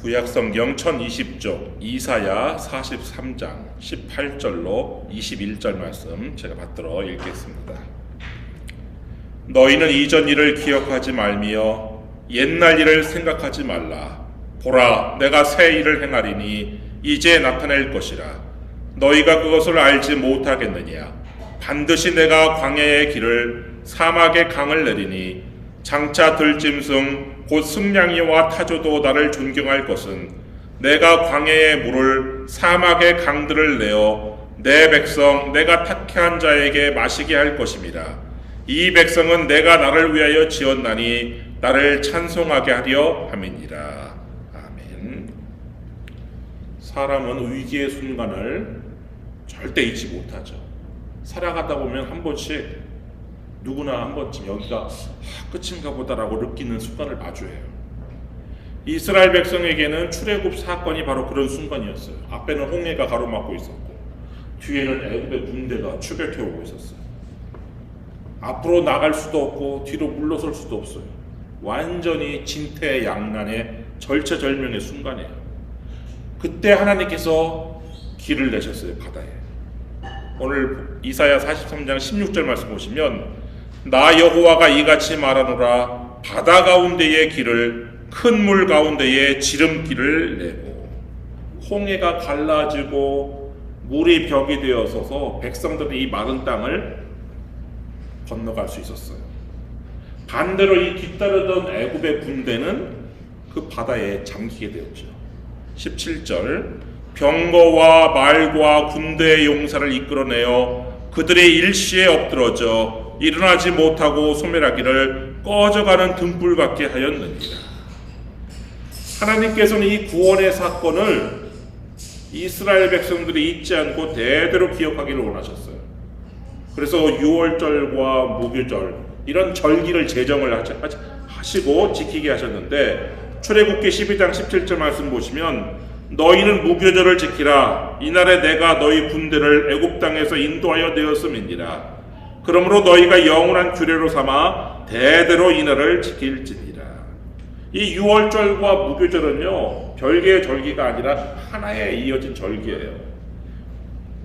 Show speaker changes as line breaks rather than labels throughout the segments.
구약성경 1020쪽 이사야 43장 18절로 21절 말씀 제가 받들어 읽겠습니다. 너희는 이전 일을 기억하지 말며 옛날 일을 생각하지 말라. 보라, 내가 새 일을 행하리니 이제 나타낼 것이라. 너희가 그것을 알지 못하겠느냐. 반드시 내가 광야의 길을 사막의 강을 내리니 장차 들짐승 곧 승냥이와 타조도 나를 존경할 것은 내가 광야의 물을 사막의 강들을 내어 내 백성 내가 택한 자에게 마시게 할 것임이라. 이 백성은 내가 나를 위하여 지었나니 나를 찬송하게 하려 함이니라. 아멘. 사람은 위기의 순간을 절대 잊지 못하죠. 살아가다 보면 한 번씩 누구나 한 번쯤 여기가 끝인가 보다라고 느끼는 순간을 마주해요. 이스라엘 백성에게는 출애굽 사건이 바로 그런 순간이었어요. 앞에는 홍해가 가로막고 있었고 뒤에는 애굽의 군대가 추격해 오고 있었어요. 앞으로 나갈 수도 없고 뒤로 물러설 수도 없어요. 완전히 진퇴양난의 절체절명의 순간이에요. 그때 하나님께서 길을 내셨어요. 바다에. 오늘 이사야 43장 16절 말씀 보시면 나 여호와가 이같이 말하노라. 바다 가운데의 길을 큰 물 가운데에 지름길을 내고. 홍해가 갈라지고 물이 벽이 되어서서 백성들이 이 마른 땅을 건너갈 수 있었어요. 반대로 이 뒤따르던 애굽의 군대는 그 바다에 잠기게 되었죠. 17절 병거와 말과 군대의 용사를 이끌어내어 그들의 일시에 엎드러져 일어나지 못하고 소멸하기를 꺼져가는 등불 같게 하였느니라. 하나님께서는 이 구원의 사건을 이스라엘 백성들이 잊지 않고 대대로 기억하기를 원하셨어요. 그래서 유월절과 무교절 이런 절기를 제정을 하시고 지키게 하셨는데 출애굽기 12장 17절 말씀 보시면 너희는 무교절을 지키라. 이날에 내가 너희 군대를 애굽 땅에서 인도하여 내었음이니라. 그러므로 너희가 영원한 규례로 삼아 대대로 이날을 지킬지니라. 이 유월절과 무교절은요 별개의 절기가 아니라 하나에 이어진 절기예요.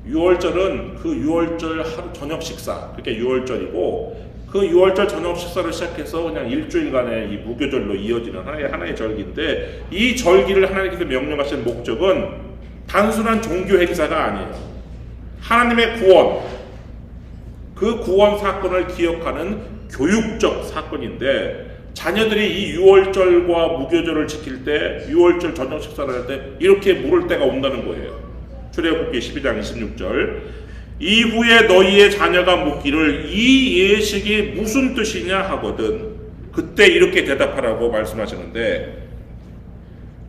유월절은 그 유월절 하루 저녁 식사, 그게 유월절이고 그 유월절 저녁 식사를 시작해서 그냥 일주일간의 이 무교절로 이어지는 하나의 절기인데 이 절기를 하나님께서 명령하신 목적은 단순한 종교 행사가 아니에요. 하나님의 구원, 그 구원 사건을 기억하는 교육적 사건인데 자녀들이 이 유월절과 무교절을 지킬 때 유월절 저녁 식사를 할 때 이렇게 물을 때가 온다는 거예요. 출애굽기 12장 26절 이후에 너희의 자녀가 묻기를 이 예식이 무슨 뜻이냐 하거든 그때 이렇게 대답하라고 말씀하시는데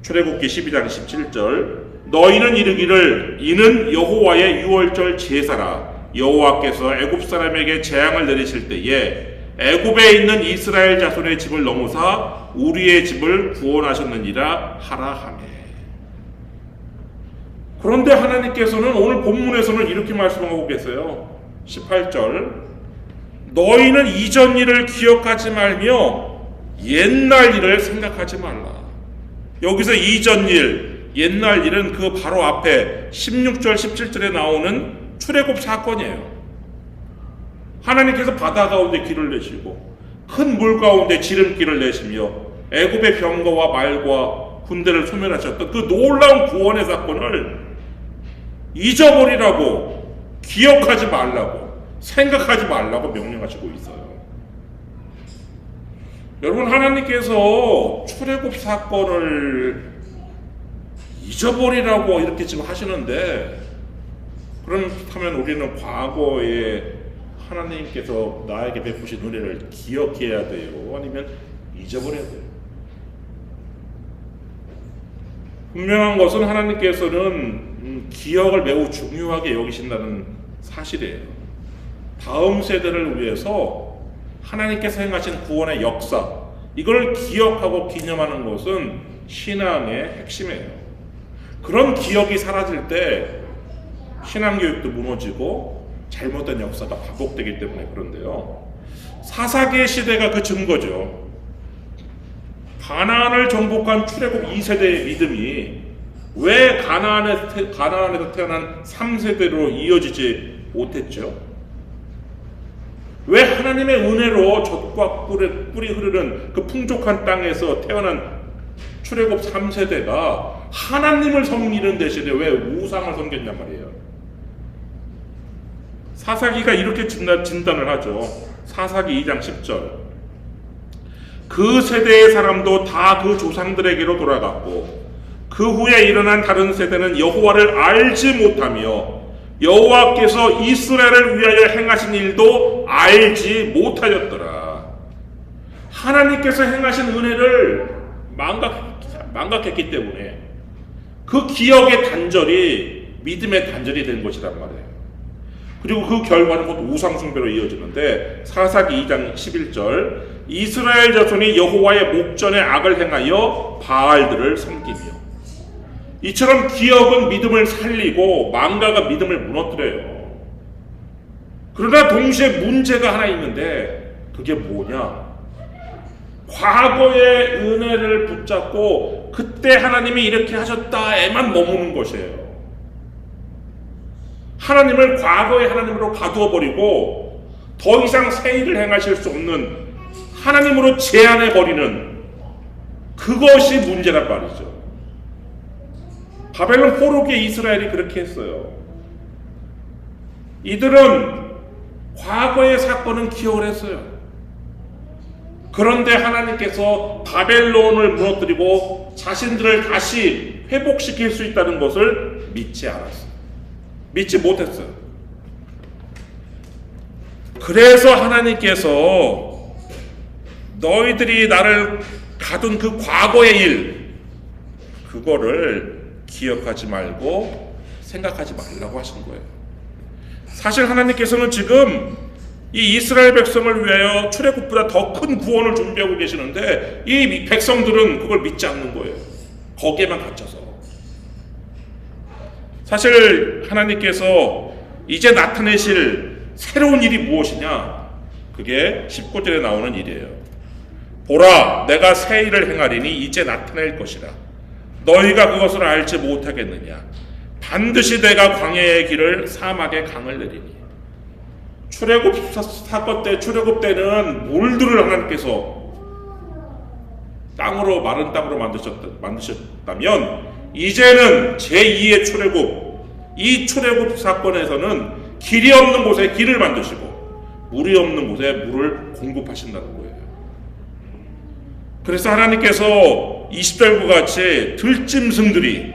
출애굽기 12장 17절 너희는 이르기를 이는 여호와의 유월절 제사라. 여호와께서 애굽 사람에게 재앙을 내리실 때에 애굽에 있는 이스라엘 자손의 집을 넘어사 우리의 집을 구원하셨느니라 하라 하매. 그런데 하나님께서는 오늘 본문에서는 이렇게 말씀하고 계세요. 18절 너희는 이전 일을 기억하지 말며 옛날 일을 생각하지 말라. 여기서 이전 일, 옛날 일은 그 바로 앞에 16절 17절에 나오는 출애굽 사건이에요. 하나님께서 바다 가운데 길을 내시고 큰 물 가운데 지름길을 내시며 애굽의 병거와 말과 군대를 소멸하셨던 그 놀라운 구원의 사건을 잊어버리라고, 기억하지 말라고, 생각하지 말라고 명령하시고 있어요. 여러분, 하나님께서 출애굽 사건을 잊어버리라고 이렇게 지금 하시는데 그렇다면 우리는 과거에 하나님께서 나에게 베푸신 은혜를 기억해야 돼요? 아니면 잊어버려야 돼요? 분명한 것은 하나님께서는 기억을 매우 중요하게 여기신다는 사실이에요. 다음 세대를 위해서 하나님께서 행하신 구원의 역사, 이걸 기억하고 기념하는 것은 신앙의 핵심이에요. 그런 기억이 사라질 때 신앙교육도 무너지고 잘못된 역사가 반복되기 때문에 그런데요. 사사기의 시대가 그 증거죠. 가나안을 정복한 출애굽 2세대의 믿음이 왜 가나안에서 태어난 3세대로 이어지지 못했죠? 왜 하나님의 은혜로 젖과 꿀이 흐르는 그 풍족한 땅에서 태어난 출애굽 3세대가 하나님을 섬기는 대신에 왜 우상을 섬겼냔 말이에요. 사사기가 이렇게 진단을 하죠. 사사기 2장 10절. 그 세대의 사람도 다 그 조상들에게로 돌아갔고 그 후에 일어난 다른 세대는 여호와를 알지 못하며 여호와께서 이스라엘을 위하여 행하신 일도 알지 못하였더라. 하나님께서 행하신 은혜를 망각했기 때문에 그 기억의 단절이 믿음의 단절이 된 것이란 말이에요. 그리고 그 결과는 곧 우상숭배로 이어지는데 사사기 2장 11절 이스라엘 자손이 여호와의 목전에 악을 행하여 바알들을 섬기며. 이처럼 기억은 믿음을 살리고 망가가 믿음을 무너뜨려요. 그러나 동시에 문제가 하나 있는데 그게 뭐냐? 과거의 은혜를 붙잡고 그때 하나님이 이렇게 하셨다에만 머무는 것이에요. 하나님을 과거의 하나님으로 가두어 버리고 더 이상 새 일을 행하실 수 없는 하나님으로 제한해 버리는 그것이 문제란 말이죠. 바벨론 포로기에 이스라엘이 그렇게 했어요. 이들은 과거의 사건은 기억을 했어요. 그런데 하나님께서 바벨론을 무너뜨리고 자신들을 다시 회복시킬 수 있다는 것을 믿지 않았어요. 믿지 못했어요. 그래서 하나님께서 너희들이 나를 가둔 그 과거의 일, 그거를 기억하지 말고 생각하지 말라고 하신 거예요. 사실 하나님께서는 지금 이 이스라엘 백성을 위하여 출애굽보다 더 큰 구원을 준비하고 계시는데 이 백성들은 그걸 믿지 않는 거예요. 거기에만 갇혀서. 사실 하나님께서 이제 나타내실 새로운 일이 무엇이냐? 그게 19절에 나오는 일이에요. 보라, 내가 새 일을 행하리니 이제 나타낼 것이라. 너희가 그것을 알지 못하겠느냐? 반드시 내가 광야의 길을 사막의 강을 내리니. 출애굽 사건 때, 출애굽 때는 물들을 하나님께서 땅으로, 마른 땅으로 만드셨다면 이제는 제2의 출애굽, 이 출애굽 사건에서는 길이 없는 곳에 길을 만드시고 물이 없는 곳에 물을 공급하신다는 거예요. 그래서 하나님께서 20절과 같이 들짐승들이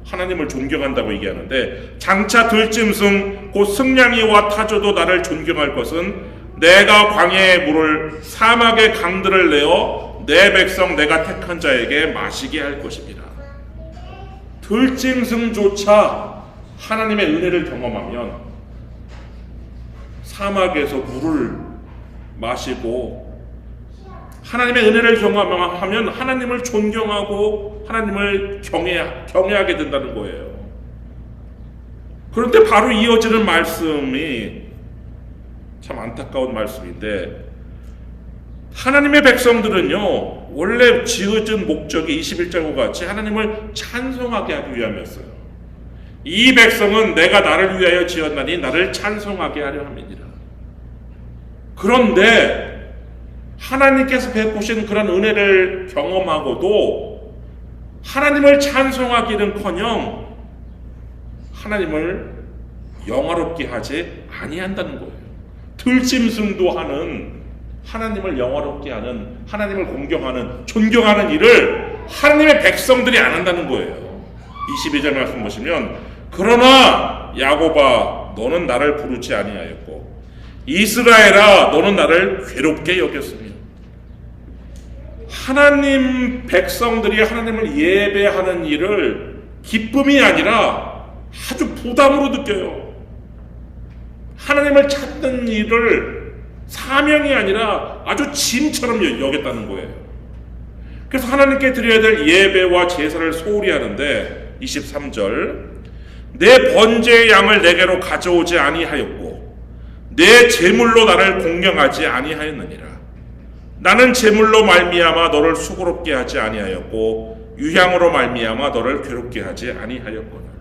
하나님을 존경한다고 얘기하는데 장차 들짐승 곧 승냥이와 타조도 나를 존경할 것은 내가 광야의 물을 사막의 강들을 내어 내 백성 내가 택한 자에게 마시게 할 것입니다. 들짐승조차 하나님의 은혜를 경험하면 사막에서 물을 마시고 하나님의 은혜를 경험하면 하나님을 존경하고 하나님을 경외하게 된다는 거예요. 그런데 바로 이어지는 말씀이 참 안타까운 말씀인데 하나님의 백성들은요 원래 지어진 목적이 21절과 같이 하나님을 찬송하게 하기 위함이었어요. 이 백성은 내가 나를 위하여 지었나니 나를 찬송하게 하려 함이니라. 그런데 하나님께서 베푸신 그런 은혜를 경험하고도 하나님을 찬송하기는커녕 하나님을 영화롭게 하지 아니한다는 거예요. 들짐승도 하는 하나님을 영화롭게 하는, 하나님을 공경하는, 존경하는 일을 하나님의 백성들이 안 한다는 거예요. 22절 말씀 보시면 그러나 야곱아 너는 나를 부르지 아니하였고 이스라엘아 너는 나를 괴롭게 여겼으며. 하나님 백성들이 하나님을 예배하는 일을 기쁨이 아니라 아주 부담으로 느껴요. 하나님을 찾는 일을 사명이 아니라 아주 짐처럼 여겼다는 거예요. 그래서 하나님께 드려야 될 예배와 제사를 소홀히 하는데 23절 내 번제의 양을 내게로 가져오지 아니하였고 내 제물로 나를 공경하지 아니하였느니라. 나는 제물로 말미암아 너를 수고롭게 하지 아니하였고 유향으로 말미암아 너를 괴롭게 하지 아니하였거늘.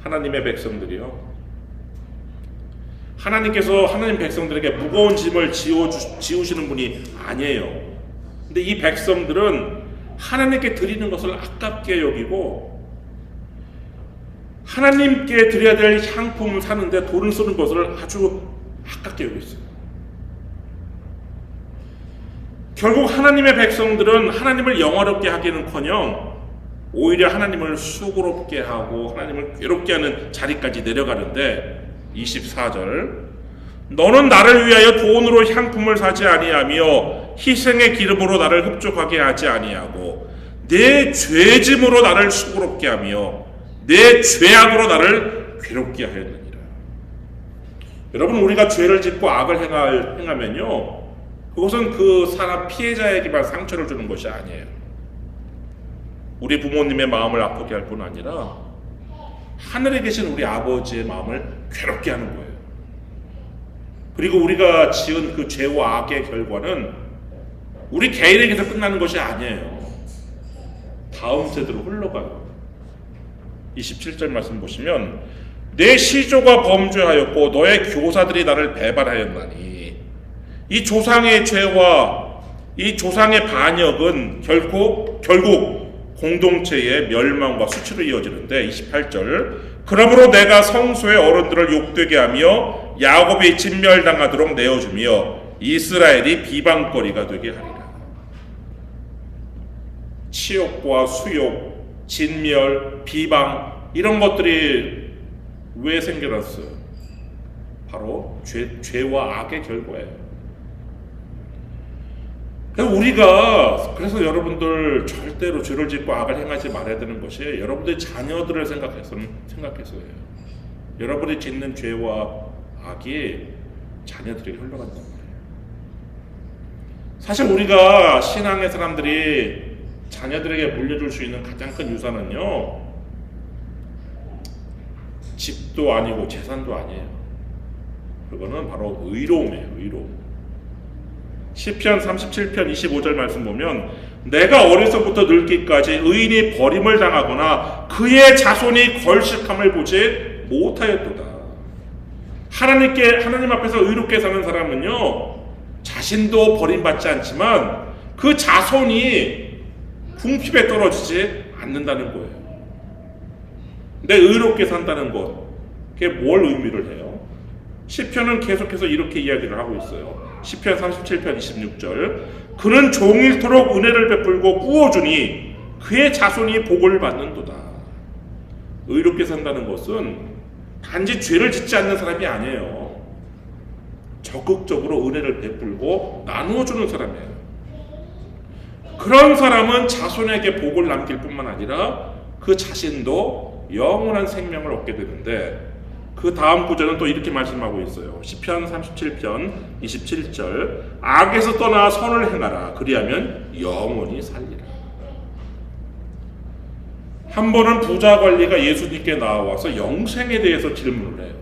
하나님의 백성들이요, 하나님께서 하나님 백성들에게 무거운 짐을 지우시는 분이 아니에요. 근데 이 백성들은 하나님께 드리는 것을 아깝게 여기고 하나님께 드려야 될 향품을 사는데 돈을 쓰는 것을 아주 아깝게 여겼어요. 결국 하나님의 백성들은 하나님을 영화롭게 하기는커녕 오히려 하나님을 수고롭게 하고 하나님을 괴롭게 하는 자리까지 내려가는데, 24절, 너는 나를 위하여 돈으로 향품을 사지 아니하며 희생의 기름으로 나를 흡족하게 하지 아니하고 내 죄짐으로 나를 수고롭게 하며 내 죄악으로 나를 괴롭게 하였느니라. 여러분, 우리가 죄를 짓고 악을 행하면요, 그것은 그 사람 피해자에게만 상처를 주는 것이 아니에요. 우리 부모님의 마음을 아프게 할 뿐 아니라 하늘에 계신 우리 아버지의 마음을 괴롭게 하는 거예요. 그리고 우리가 지은 그 죄와 악의 결과는 우리 개인에게서 끝나는 것이 아니에요. 다음 세대로 흘러가요. 27절 말씀 보시면 내 시조가 범죄하였고 너의 교사들이 나를 배반하였나니. 이 조상의 죄와 이 조상의 반역은 결국 공동체의 멸망과 수치로 이어지는데, 28절, 그러므로 내가 성소의 어른들을 욕되게 하며 야곱이 진멸당하도록 내어주며 이스라엘이 비방거리가 되게 하리라. 치욕과 수욕, 진멸, 비방, 이런 것들이 왜 생겨났어요? 바로 죄와 악의 결과예요. 그래서 여러분들 절대로 죄를 짓고 악을 행하지 말아야 되는 것이 여러분들의 자녀들을 생각해서예요. 여러분이 짓는 죄와 악이 자녀들에게 흘러간단 말이에요. 사실 우리가 신앙의 사람들이 자녀들에게 물려줄 수 있는 가장 큰 유산은요, 집도 아니고 재산도 아니에요. 그거는 바로 의로움이에요. 의로움. 시편 37편 25절 말씀 보면 내가 어려서부터 늙기까지 의인이 버림을 당하거나 그의 자손이 걸식함을 보지 못하였도다. 하나님 앞에서 의롭게 사는 사람은요, 자신도 버림받지 않지만 그 자손이 궁핍에 떨어지지 않는다는 거예요. 근데 의롭게 산다는 것, 그게 뭘 의미를 해요? 시편은 계속해서 이렇게 이야기를 하고 있어요. 시편 37편 26절, 그는 종일토록 은혜를 베풀고 꾸어주니 그의 자손이 복을 받는도다. 의롭게 산다는 것은 단지 죄를 짓지 않는 사람이 아니에요. 적극적으로 은혜를 베풀고 나누어주는 사람이에요. 그런 사람은 자손에게 복을 남길 뿐만 아니라 그 자신도 영원한 생명을 얻게 되는데, 그 다음 구절은 또 이렇게 말씀하고 있어요. 시편 37편 27절, 악에서 떠나 선을 행하라. 그리하면 영원히 살리라. 한 번은 부자 관리가 예수님께 나와서 영생에 대해서 질문을 해요.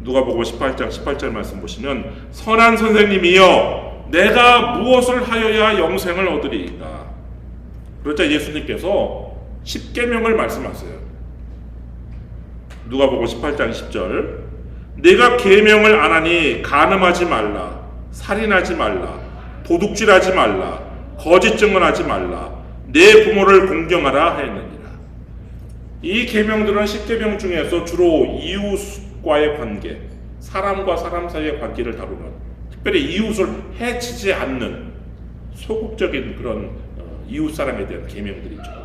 누가복음 18절 말씀 보시면 선한 선생님이여 내가 무엇을 하여야 영생을 얻으리이까. 그러자 예수님께서 10계명을 말씀하세요. 누가복음 18장 10절, 내가 계명을 안 하니 간음하지 말라, 살인하지 말라, 도둑질하지 말라, 거짓 증언하지 말라, 내 부모를 공경하라 하였느니라. 이 계명들은 10계명 중에서 주로 이웃과의 관계, 사람과 사람 사이의 관계를 다루는, 특별히 이웃을 해치지 않는 소극적인 그런 이웃 사람에 대한 계명들이죠.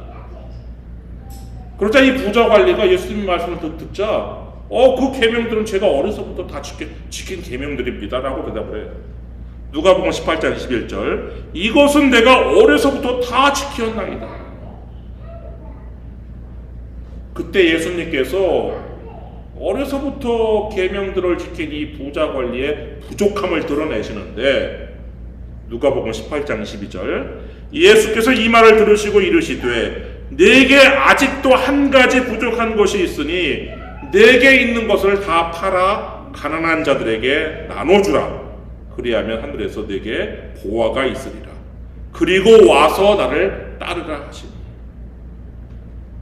그러자 이 부자 관리가 예수님 말씀을 듣자 그 계명들은 제가 어려서부터 다 지킨 계명들입니다 라고 대답을 해요. 누가복음 18장 21절, 이것은 내가 어려서부터 다 지켰나이다. 그때 예수님께서 어려서부터 계명들을 지킨 이 부자 관리의 부족함을 드러내시는데, 누가복음 18장 22절, 예수께서 이 말을 들으시고 이르시되 내게 아직도 한 가지 부족한 것이 있으니 내게 있는 것을 다 팔아 가난한 자들에게 나눠주라. 그리하면 하늘에서 내게 보화가 있으리라. 그리고 와서 나를 따르라 하시니.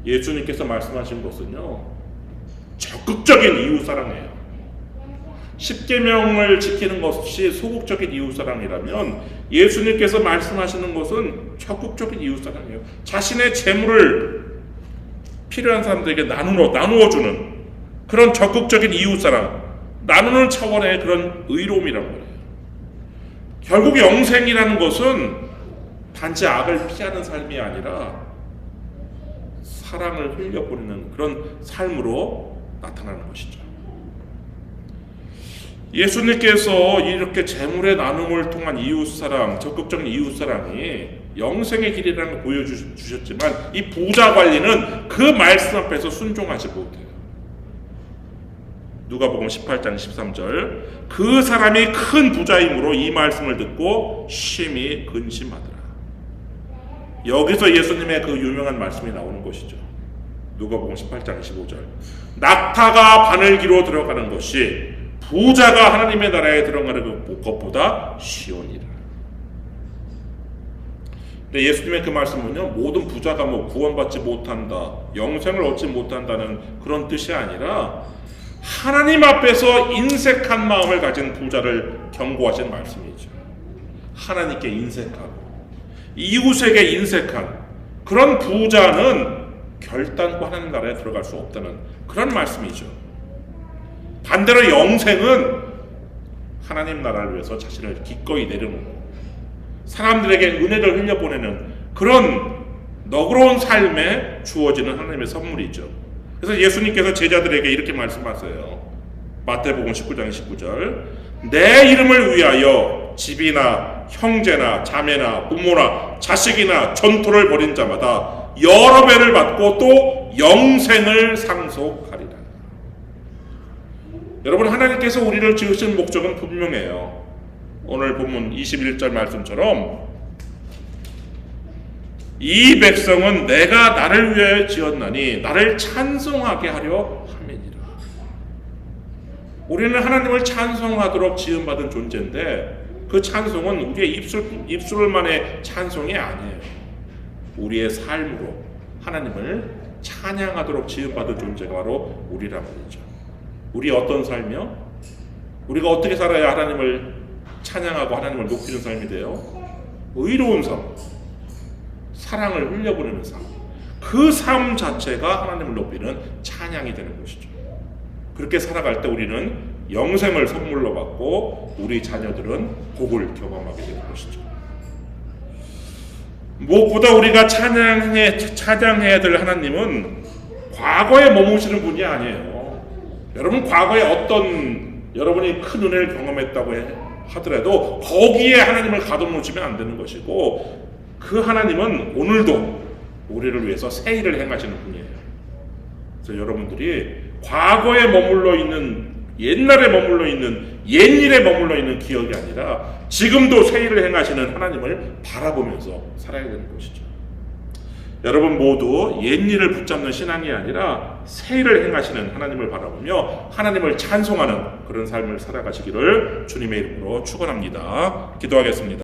예수님께서 말씀하신 것은요, 적극적인 이웃사랑이에요. 십계명을 지키는 것이 소극적인 이웃사랑이라면 예수님께서 말씀하시는 것은 적극적인 이웃사랑이에요. 자신의 재물을 필요한 사람들에게 나누어 주는 그런 적극적인 이웃사랑, 나누는 차원의 그런 의로움이란 말이에요. 결국 영생이라는 것은 단지 악을 피하는 삶이 아니라 사랑을 흘려보내는 그런 삶으로 나타나는 것이죠. 예수님께서 이렇게 재물의 나눔을 통한 이웃사랑, 적극적인 이웃사랑이 영생의 길이라는 걸 보여주셨지만 이 부자 관리는 그 말씀 앞에서 순종하지 못해요. 누가복음 18장 13절, 그 사람이 큰 부자이므로 이 말씀을 듣고 심히 근심하더라. 여기서 예수님의 그 유명한 말씀이 나오는 것이죠. 누가복음 18장 15절, 낙타가 바늘기로 들어가는 것이 부자가 하나님의 나라에 들어가는 것보다 쉬우니라. 근데 예수님의 그 말씀은요, 모든 부자가 구원받지 못한다, 영생을 얻지 못한다는 그런 뜻이 아니라 하나님 앞에서 인색한 마음을 가진 부자를 경고하신 말씀이죠. 하나님께 인색하고 이웃에게 인색한 그런 부자는 결단코 하나님 나라에 들어갈 수 없다는 그런 말씀이죠. 반대로 영생은 하나님 나라를 위해서 자신을 기꺼이 내려놓고 사람들에게 은혜를 흘려보내는 그런 너그러운 삶에 주어지는 하나님의 선물이죠. 그래서 예수님께서 제자들에게 이렇게 말씀하세요. 마태복음 19장 19절, 내 이름을 위하여 집이나 형제나 자매나 부모나 자식이나 전토를 벌인 자마다 여러 배를 받고 또 영생을 상속하리라. 여러분, 하나님께서 우리를 지으신 목적은 분명해요. 오늘 본문 21절 말씀처럼 이 백성은 내가 나를 위하여 지었나니 나를 찬송하게 하려 함이니라. 우리는 하나님을 찬송하도록 지음받은 존재인데 그 찬송은 우리의 입술만의 찬송이 아니에요. 우리의 삶으로 하나님을 찬양하도록 지음받은 존재가 바로 우리란 말이죠. 우리 어떤 삶이요? 우리가 어떻게 살아야 하나님을 찬양하고 하나님을 높이는 삶이 돼요? 의로운 삶, 사랑을 흘려보내는 삶, 그 삶 자체가 하나님을 높이는 찬양이 되는 것이죠. 그렇게 살아갈 때 우리는 영생을 선물로 받고 우리 자녀들은 복을 경험하게 되는 것이죠. 무엇보다 우리가 찬양해야 될 하나님은 과거에 머무시는 분이 아니에요. 여러분, 과거에 어떤 여러분이 큰 은혜를 경험했다고 하더라도 거기에 하나님을 가둬놓으시면 안 되는 것이고, 그 하나님은 오늘도 우리를 위해서 새 일을 행하시는 분이에요. 그래서 여러분들이 과거에 머물러 있는, 옛날에 머물러 있는, 옛일에 머물러 있는 기억이 아니라 지금도 새 일을 행하시는 하나님을 바라보면서 살아야 되는 것이죠. 여러분 모두 옛일을 붙잡는 신앙이 아니라 새 일을 행하시는 하나님을 바라보며 하나님을 찬송하는 그런 삶을 살아가시기를 주님의 이름으로 축원합니다. 기도하겠습니다.